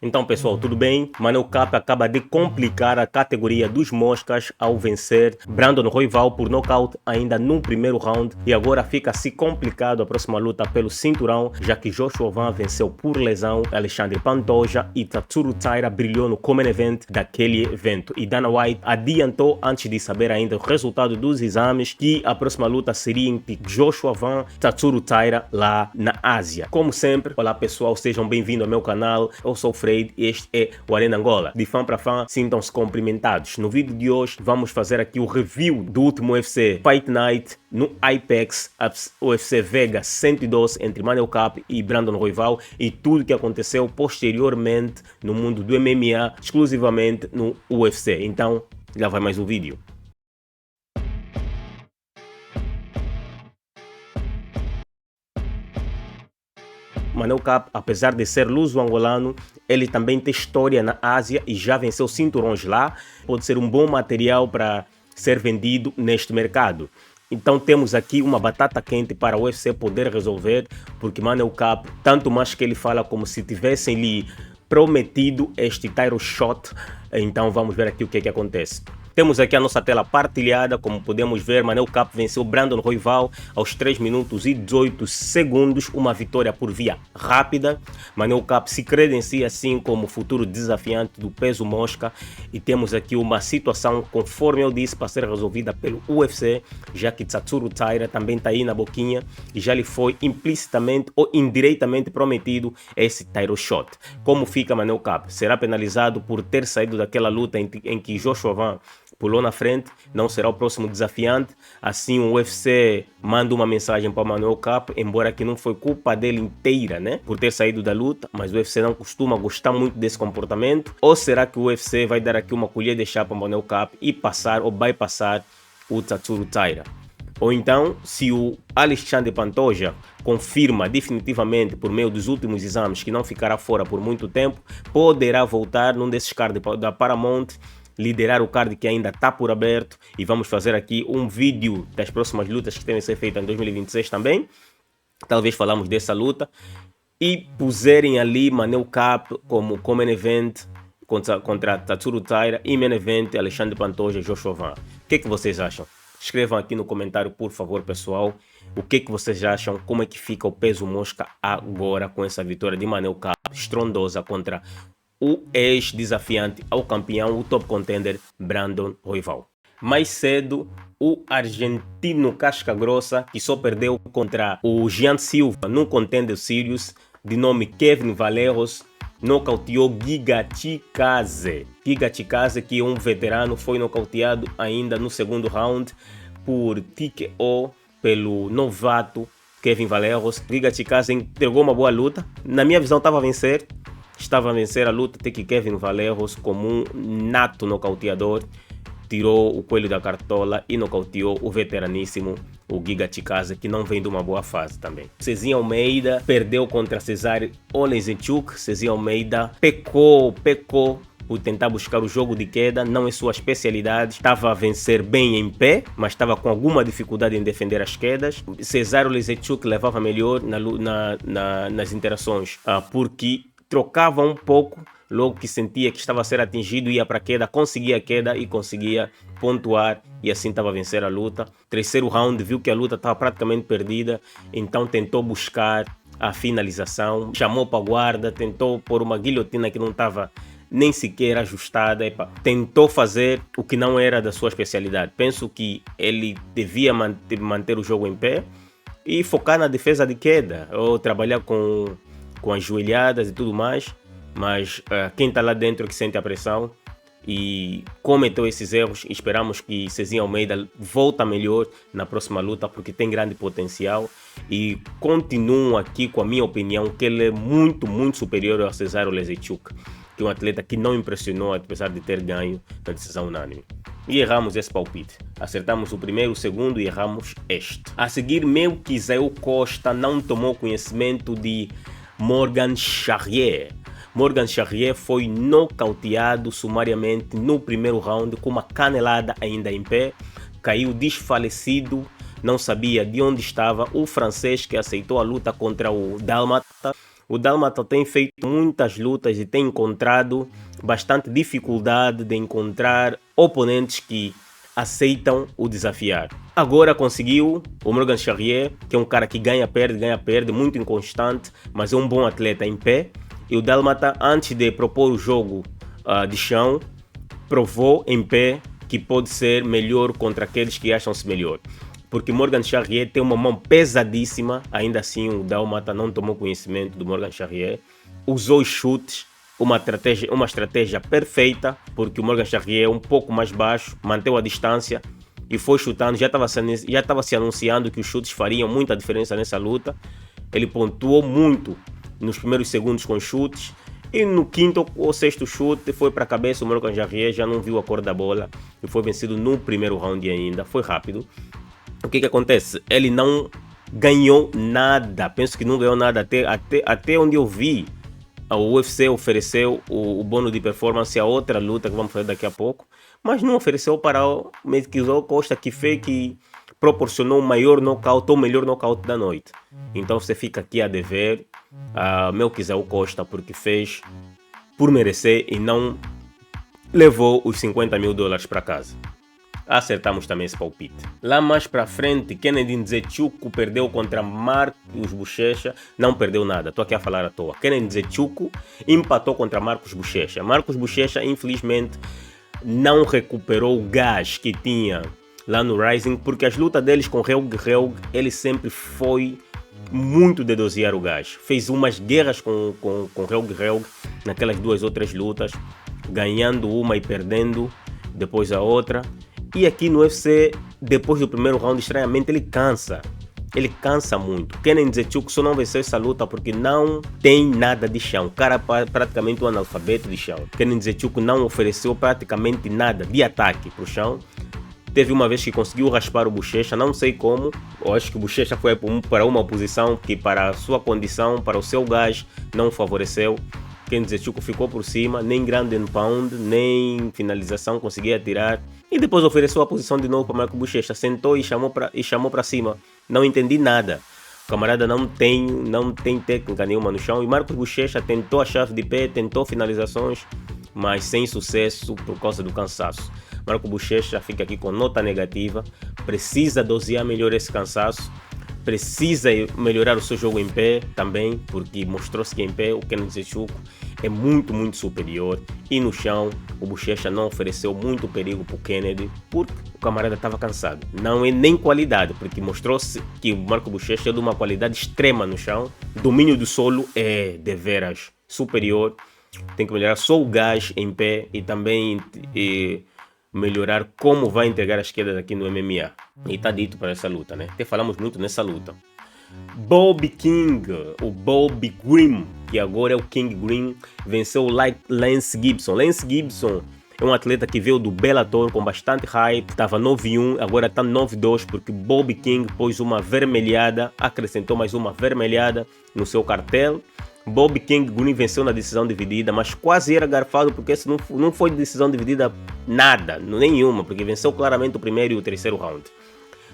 Então pessoal, tudo bem? Manel Kape acaba de complicar a categoria dos moscas ao vencer Brandon Royval por nocaute ainda no primeiro round e agora fica assim complicado a próxima luta pelo cinturão, já que Joshua Van venceu por lesão Alexandre Pantoja e Tatsuro Taira brilhou no Common Event daquele evento. E Dana White adiantou, antes de saber ainda o resultado dos exames, que a próxima luta seria entre Joshua Van e Tatsuro Taira lá na Ásia. Como sempre, olá pessoal, sejam bem-vindos ao meu canal, eu sou o Fred e este é o Arena Angola. De fã para fã, sintam-se cumprimentados. No vídeo de hoje vamos fazer aqui o review do último UFC Fight Night no Apex UFC Vega 112 entre Manel Kape e Brandon Royval e tudo que aconteceu posteriormente no mundo do MMA, exclusivamente no UFC. Então, já vai mais um vídeo. Manel Kape, apesar de ser luso-angolano, ele também tem história na Ásia e já venceu cinturões lá. Pode ser um bom material para ser vendido neste mercado. Então temos aqui uma batata quente para o UFC poder resolver, porque Manel Kape, tanto mais que ele fala como se tivessem lhe prometido este title shot. Então vamos ver aqui o que acontece. Temos aqui a nossa tela partilhada, como podemos ver, Manel Kape venceu Brandon Royval aos 3 minutos e 18 segundos, uma vitória por via rápida. Manel Kape se credencia assim como futuro desafiante do peso mosca e temos aqui uma situação, conforme eu disse, para ser resolvida pelo UFC, já que Tatsuro Taira também está aí na boquinha e já lhe foi implicitamente ou indiretamente prometido esse title shot. Como fica Manel Kape? Será penalizado por ter saído daquela luta em que Joshua Van pulou na frente, não será o próximo desafiante. Assim o UFC manda uma mensagem para o Manel Kape, embora que não foi culpa dele inteira, né, por ter saído da luta, mas o UFC não costuma gostar muito desse comportamento. Ou será que o UFC vai dar aqui uma colher de chá para o Manel Kape e passar ou bypassar o Tatsuro Taira? Ou então, se o Alexandre Pantoja confirma definitivamente por meio dos últimos exames que não ficará fora por muito tempo, poderá voltar num desses cards da Paramount, liderar o card que ainda está por aberto, e vamos fazer aqui um vídeo das próximas lutas que devem ser feitas em 2026 também. Talvez falamos dessa luta e puserem ali Manel Kape como Common Event contra Tatsuro Taira e Main Event Alexandre Pantoja e Joshua Van. O que vocês acham? Escrevam aqui no comentário, por favor, pessoal. O que vocês acham? Como é que fica o peso mosca agora com essa vitória de Manel Kape estrondosa contra o ex-desafiante ao campeão, o top contender Brandon Royval? Mais cedo, o argentino casca grossa, que só perdeu contra o Jean Silva num contender Sirius, de nome Kevin Vallejos, nocauteou Giga Chikadze. Giga Chikadze, que é um veterano, foi nocauteado ainda no segundo round por TKO pelo novato Kevin Vallejos. Giga Chikadze entregou uma boa luta. Na minha visão estava a vencer a luta, até que Kevin Vallejos, como um nato nocauteador, tirou o coelho da cartola e nocauteou o veteraníssimo, o Giga Chikadze, que não vem de uma boa fase também. Cezinha Almeida perdeu contra Cesar Olesenchuk. Cezinha Almeida pecou por tentar buscar o jogo de queda, não é sua especialidade. Estava a vencer bem em pé, mas estava com alguma dificuldade em defender as quedas. Cesar Olesenchuk levava melhor nas interações, porque trocava um pouco, logo que sentia que estava a ser atingido, ia para a queda, conseguia a queda e conseguia pontuar, e assim estava a vencer a luta. Terceiro round, viu que a luta estava praticamente perdida, então tentou buscar a finalização, chamou para a guarda, tentou pôr uma guilhotina que não estava nem sequer ajustada. Tentou fazer o que não era da sua especialidade. Penso que ele devia manter o jogo em pé e focar na defesa de queda, ou trabalhar com as joelhadas e tudo mais, mas quem está lá dentro é que sente a pressão e cometeu esses erros. Esperamos que Cezinha Almeida volte melhor na próxima luta, porque tem grande potencial, e continuo aqui com a minha opinião que ele é muito superior ao Cesar Olesenchuk, que é um atleta que não impressionou, apesar de ter ganho na decisão unânime. E erramos esse palpite. Acertamos o primeiro, o segundo e erramos este. A seguir, Melquizael Costa não tomou conhecimento de Morgan Charrier. Morgan Charrier foi nocauteado sumariamente no primeiro round com uma canelada ainda em pé. Caiu desfalecido, não sabia de onde estava. O francês, que aceitou a luta contra o Dálmata, O Dálmata tem feito muitas lutas e tem encontrado bastante dificuldade de encontrar oponentes que aceitam o desafiar. Agora conseguiu o Morgan Charrier, que é um cara que ganha, perde, muito inconstante, mas é um bom atleta em pé. E o Dálmata, antes de propor o jogo de chão, provou em pé que pode ser melhor contra aqueles que acham-se melhor. Porque Morgan Charrier tem uma mão pesadíssima, ainda assim o Dálmata não tomou conhecimento do Morgan Charrier, usou os chutes, uma estratégia perfeita, porque o Morgan Charrier é um pouco mais baixo, manteve a distância e foi chutando. Já estava se anunciando que os chutes fariam muita diferença nessa luta. Ele pontuou muito nos primeiros segundos com chutes, e no quinto ou sexto chute foi para a cabeça. O Morgan Charrier já não viu a cor da bola e foi vencido no primeiro round ainda, foi rápido. O que acontece? Ele não ganhou nada, penso que não ganhou nada até onde eu vi. O UFC ofereceu o bônus de performance a outra luta que vamos fazer daqui a pouco, mas não ofereceu para o Mezquizol Costa, que proporcionou o maior nocaute, ou o melhor nocaute da noite. Então você fica aqui a dever a Mezquizol Costa, porque fez por merecer e não levou os $50 mil para casa. Acertamos também esse palpite. Lá mais pra frente, Kennedy Nzechukwu perdeu contra Marcos Buchecha. Não perdeu nada, tô aqui a falar à toa. Kennedy Nzechukwu empatou contra Marcos Buchecha. Marcos Buchecha, infelizmente, não recuperou o gás que tinha lá no Rising, porque as lutas deles com Helg, ele sempre foi muito de dosear o gás. Fez umas guerras com Helg naquelas 2 ou 3 lutas, ganhando uma e perdendo depois a outra. E aqui no UFC, depois do primeiro round, estranhamente, ele cansa. Ele cansa muito. Kennedy Nzechukwu só não venceu essa luta porque não tem nada de chão. O cara é praticamente um analfabeto de chão. Kennedy Nzechukwu não ofereceu praticamente nada de ataque para o chão. Teve uma vez que conseguiu raspar o Buchecha, não sei como. Eu acho que o Buchecha foi para uma posição que, para a sua condição, para o seu gás, não favoreceu. Kennedy Nzechukwu ficou por cima, nem ground and pound, nem finalização conseguia tirar. E depois ofereceu a posição de novo para Marco Buchecha, sentou e chamou para cima. Não entendi nada. O camarada não tem técnica nenhuma no chão. E Marcos Buchecha tentou a chave de pé, tentou finalizações, mas sem sucesso por causa do cansaço. Marco Buchecha fica aqui com nota negativa, precisa dosear melhor esse cansaço, precisa melhorar o seu jogo em pé também, porque mostrou-se que em pé o Kennedy Nzechukwu é muito, muito superior, e no chão o Buchecha não ofereceu muito perigo para o Kennedy, porque o camarada estava cansado. Não é nem qualidade, porque mostrou-se que o Marco Buchecha é de uma qualidade extrema no chão, domínio do solo é deveras superior, tem que melhorar só o gás em pé e também melhorar como vai entregar as quedas aqui no MMA. E está dito para essa luta, né? Até falamos muito nessa luta. Bobby King, o Bobby Green, que agora é o King Green, venceu o Lance Gibson. Lance Gibson é um atleta que veio do Bellator com bastante hype, estava 9-1, agora está 9-2, porque Bobby King pôs uma vermelhada, acrescentou mais uma vermelhada no seu cartel. Bobby King Green venceu na decisão dividida, mas quase era garfado, porque esse não foi decisão dividida nada, nenhuma, porque venceu claramente o primeiro e o terceiro round.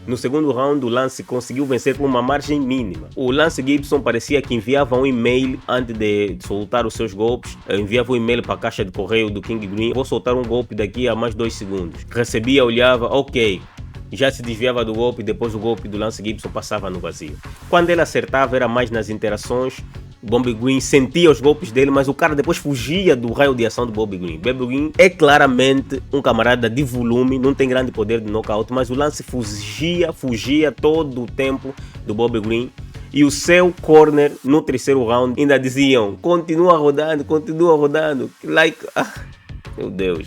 No segundo round, o Lance conseguiu vencer por uma margem mínima. O Lance Gibson parecia que enviava um e-mail antes de soltar os seus golpes. Enviava um e-mail para a caixa de correio do King Green. Vou soltar um golpe daqui a mais 2 segundos. Recebia, olhava, ok. Já se desviava do golpe, depois o golpe do Lance Gibson passava no vazio. Quando ele acertava, era mais nas interações. Bobby Green sentia os golpes dele, mas o cara depois fugia do raio de ação do Bobby Green. Bobby Green é claramente um camarada de volume, não tem grande poder de knockout, mas o Lance fugia todo o tempo do Bobby Green. E o seu corner no terceiro round ainda diziam: continua rodando. Meu Deus.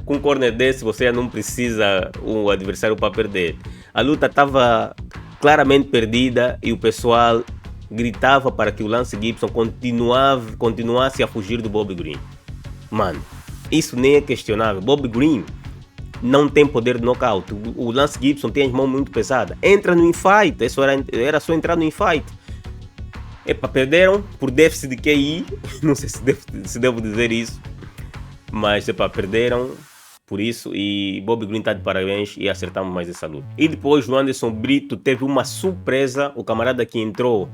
Com um corner desse você não precisa um adversário para perder. A luta estava claramente perdida e o pessoal gritava para que o Lance Gibson continuasse a fugir do Bobby Green. Mano, isso nem é questionável. Bobby Green não tem poder de knockout. O Lance Gibson tem as mãos muito pesadas. Entra no infight. Isso era só entrar no infight. Perderam por déficit de QI. Não sei se devo dizer isso. Mas perderam por isso. E Bobby Green está de parabéns e acertamos mais essa luta. E depois o Anderson Brito teve uma surpresa. O camarada que entrou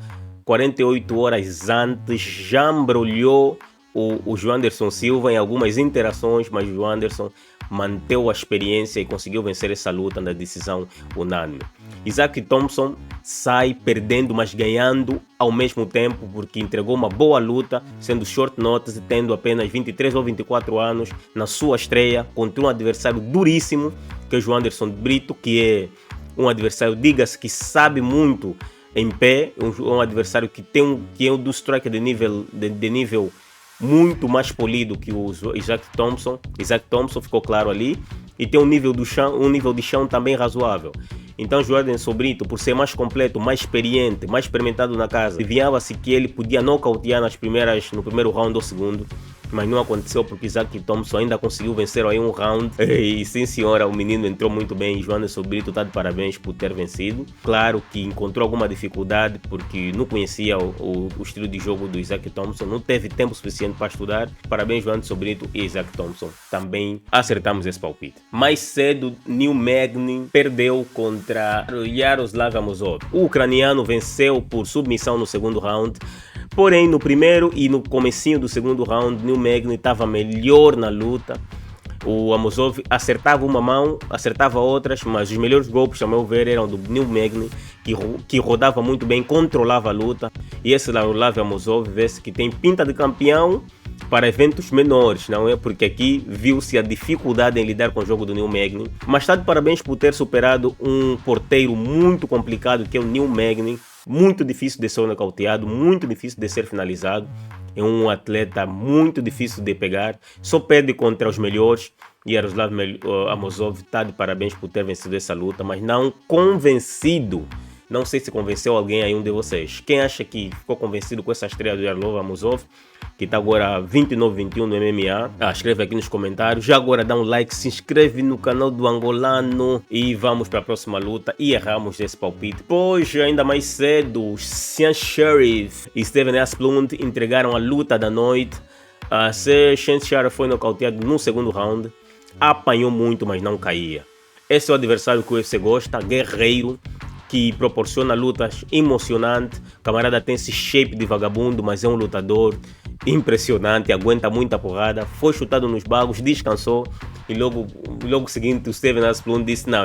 48 horas antes já embrulhou o Joanderson Silva em algumas interações, mas o Joanderson manteve a experiência e conseguiu vencer essa luta na decisão unânime. Isaac Thompson sai perdendo, mas ganhando ao mesmo tempo, porque entregou uma boa luta, sendo short notice e tendo apenas 23 ou 24 anos na sua estreia contra um adversário duríssimo, que é o Joanderson Brito, que é um adversário, diga-se, que sabe muito em pé, um adversário que é um do striker de nível muito mais polido que o Isaac Thompson. Isaac Thompson ficou claro ali, e tem um nível de chão também razoável. Então Joanderson Brito, por ser mais completo, mais experiente, mais experimentado na casa, adivinhava-se que ele podia nocautear no primeiro round ou segundo, mas não aconteceu porque Isaac Thompson ainda conseguiu vencer aí um round. E sim senhora, o menino entrou muito bem. Joanderson Brito está de parabéns por ter vencido. Claro que encontrou alguma dificuldade porque não conhecia o estilo de jogo do Isaac Thompson, não teve tempo suficiente para estudar. Parabéns Joanderson Brito e Isaac Thompson. Também acertamos esse palpite. Mais cedo, Neil Magny perdeu contra Yaroslav Amosov. O ucraniano venceu por submissão no segundo round. Porém, no primeiro e no comecinho do segundo round, Neil Magny estava melhor na luta. O Amosov acertava uma mão, acertava outras, mas os melhores golpes, a meu ver, eram do Neil Magny, que rodava muito bem, controlava a luta. E esse Yaroslav Amosov vê-se que tem pinta de campeão para eventos menores, não é? Porque aqui viu-se a dificuldade em lidar com o jogo do Neil Magny. Mas está de parabéns por ter superado um porteiro muito complicado, que é o Neil Magny. Muito difícil de ser nocauteado, muito difícil de ser finalizado. É um atleta muito difícil de pegar. Só perde contra os melhores. E Yaroslav Amosov está de parabéns por ter vencido essa luta, mas não convencido. Não sei se convenceu alguém aí, um de vocês. Quem acha que ficou convencido com essa estreia do Yaroslav Amosov, que está agora 29-21 no MMA, escreve aqui nos comentários. Já agora dá um like, se inscreve no canal do Angolano e vamos para a próxima luta. E erramos esse palpite, pois ainda mais cedo, Sean Sheriff e Steven Asplund entregaram a luta da noite. Sean Sheriff foi nocauteado no segundo round, apanhou muito, mas não caía. Esse é o adversário que o UFC gosta, guerreiro, que proporciona lutas emocionantes. O camarada tem esse shape de vagabundo, mas é um lutador impressionante, aguenta muita porrada. Foi chutado nos bagos, descansou e logo seguinte o Steven Asplund disse: não,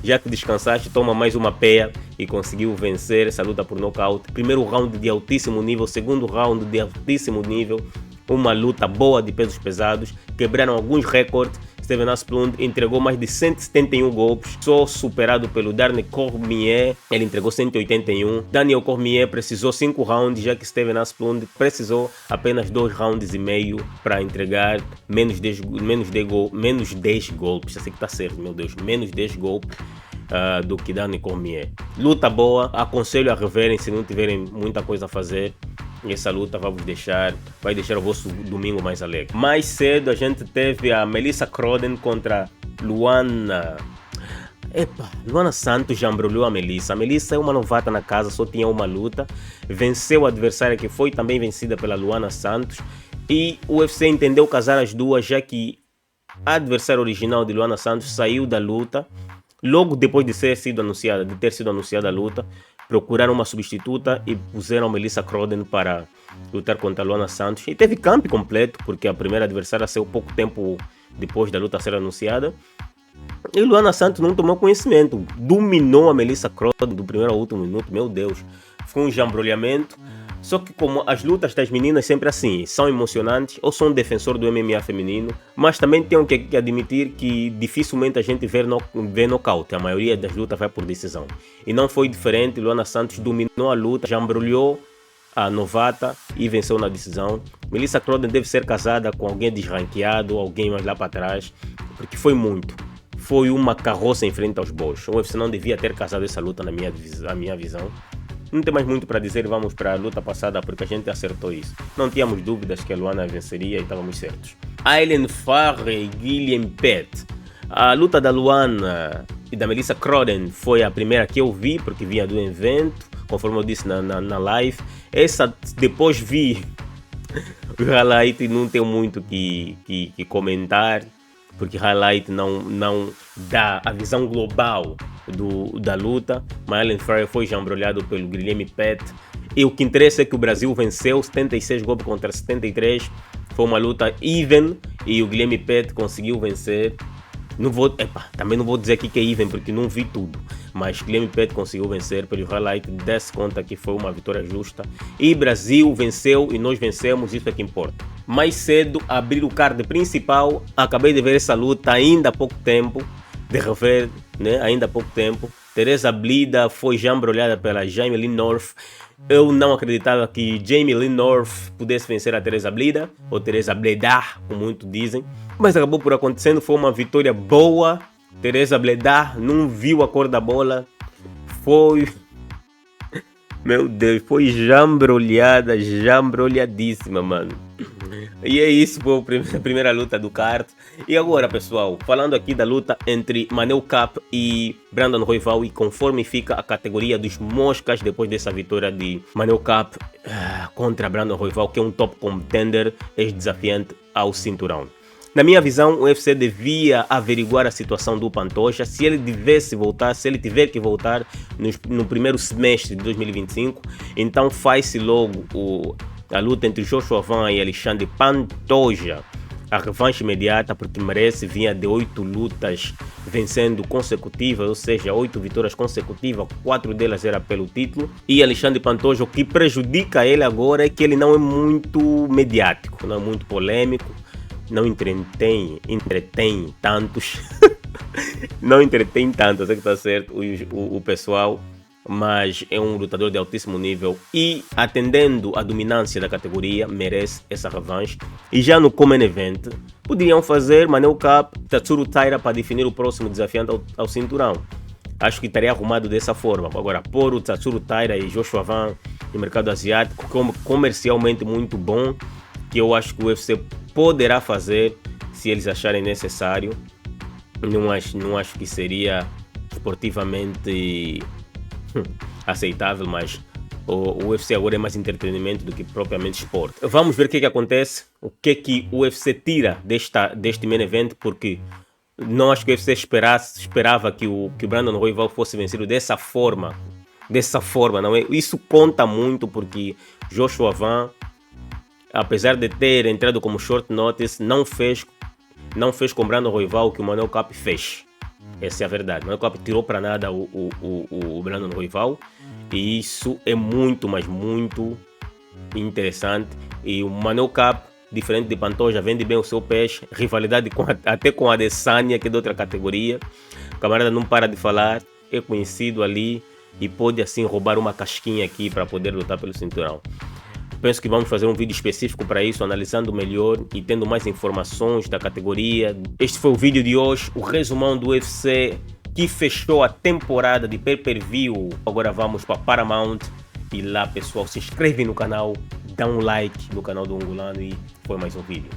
já que descansaste, toma mais uma peia, e conseguiu vencer essa luta por nocaute. Primeiro round de altíssimo nível, segundo round de altíssimo nível, uma luta boa de pesos pesados, quebraram alguns recordes. Steven Asplund entregou mais de 171 golpes, só superado pelo Daniel Cormier, ele entregou 181. Daniel Cormier precisou 5 rounds, já que Steven Asplund precisou apenas 2 rounds e meio para entregar menos 10 golpes, assim que tá certo, meu Deus, menos 10 golpes do que Daniel Cormier. Luta boa, aconselho a reverem se não tiverem muita coisa a fazer. Essa luta vai deixar o vosso domingo mais alegre. Mais cedo a gente teve a Melissa Croden contra Luana. Luana Santos já embrulhou a Melissa. A Melissa é uma novata na casa, só tinha uma luta. Venceu a adversária que foi também vencida pela Luana Santos. E o UFC entendeu casar as duas, já que a adversária original de Luana Santos saiu da luta logo depois de ter sido anunciada a luta. Procuraram uma substituta e puseram Melissa Croden para lutar contra a Luana Santos. E teve camp completo, porque a primeira adversária saiu pouco tempo depois da luta ser anunciada. E Luana Santos não tomou conhecimento. Dominou a Melissa Croden do primeiro ao último minuto. Meu Deus. Foi um jambrolhamento. Só que como as lutas das meninas sempre assim, são emocionantes, eu sou um defensor do MMA feminino, mas também tenho que admitir que dificilmente a gente vê nocaute, a maioria das lutas vai por decisão. E não foi diferente, Luana Santos dominou a luta, já embrulhou a novata e venceu na decisão. Melissa Croden deve ser casada com alguém desranqueado, alguém mais lá para trás, porque foi uma carroça em frente aos bois. O UFC não devia ter casado essa luta na minha visão. Não tem mais muito para dizer, vamos para a luta passada porque a gente acertou isso. Não tínhamos dúvidas que a Luana venceria e estávamos certos. Ailin Farre e Gillian Pett. A luta da Luana e da Melissa Croden foi a primeira que eu vi, porque vinha do evento, conforme eu disse na live. Essa depois vi o highlight, não tenho muito que comentar, porque highlight não dá a visão global da luta. Mas Ailin Farre foi já embrulhado pelo Guilherme Pett. E o que interessa é que o Brasil venceu 76 golpes contra 73. Foi uma luta even e o Guilherme Pet conseguiu vencer. Também não vou dizer aqui que é even porque não vi tudo. Mas Guilherme Pet conseguiu vencer. Pelo highlight, desse conta que foi uma vitória justa. E Brasil venceu e nós vencemos, isso é que importa. Mais cedo, abrir o card principal. Acabei de ver essa luta ainda há pouco tempo. De rever, né? Ainda há pouco tempo. Teresa Blida foi já embrulhada pela Jamie Lee North. Eu não acreditava que Jamie Lee North pudesse vencer a Teresa Blida, ou Teresa Bledar, como muitos dizem. Mas acabou por acontecendo, foi uma vitória boa. Teresa Bledar não viu a cor da bola. Foi... Meu Deus, foi jambrolhadíssima, mano. E é isso, foi a primeira luta do card. E agora, pessoal, falando aqui da luta entre Manel Kape e Brandon Royval, e conforme fica a categoria dos moscas depois dessa vitória de Manel Kape contra Brandon Royval, que é um top contender, ex-desafiante ao cinturão. Na minha visão, o UFC devia averiguar a situação do Pantoja, se ele devesse voltar, se ele tiver que voltar no primeiro semestre de 2025, então faz-se logo a luta entre Joshua Van e Alexandre Pantoja, a revanche imediata, porque merece, vinha de 8 lutas vencendo consecutivas, ou seja, 8 vitórias consecutivas, 4 delas era pelo título. E Alexandre Pantoja, o que prejudica ele agora é que ele não é muito mediático, não é muito polêmico, não entretém tantos, não entretém tanto, sei que está certo o pessoal, mas é um lutador de altíssimo nível e, atendendo à dominância da categoria, merece essa revanche. E já no Common Event, poderiam fazer Manel Kape, Tatsuro Taira para definir o próximo desafiante ao cinturão. Acho que estaria arrumado dessa forma. Agora, pôr o Tatsuro Taira e Joshua Van no mercado asiático, como comercialmente muito bom, que eu acho que o UFC poderá fazer se eles acharem necessário. Não acho que seria esportivamente aceitável, mas o UFC agora é mais entretenimento do que propriamente esporte. Vamos ver o que acontece, o que o UFC tira deste main event, porque não acho que o UFC esperava que o Brandon Royval fosse vencido dessa forma, não é? Isso conta muito, porque Joshua Van, apesar de ter entrado como short notice, não fez com Brandon Royval o que o Manel Kape fez. Essa é a verdade. O Manel Kape tirou para nada o Brandon Royval, e isso é muito, mas muito interessante. E o Manel Kape, diferente de Pantoja, vende bem o seu peixe, rivalidade até com a Adesanya, que é de outra categoria. O camarada não para de falar, é conhecido ali e pode assim roubar uma casquinha aqui para poder lutar pelo cinturão. Penso que vamos fazer um vídeo específico para isso, analisando melhor e tendo mais informações da categoria. Este foi o vídeo de hoje, o resumão do UFC que fechou a temporada de pay-per-view. Agora vamos para Paramount e lá, pessoal, se inscreve no canal, dá um like no canal do Angolano, e foi mais um vídeo.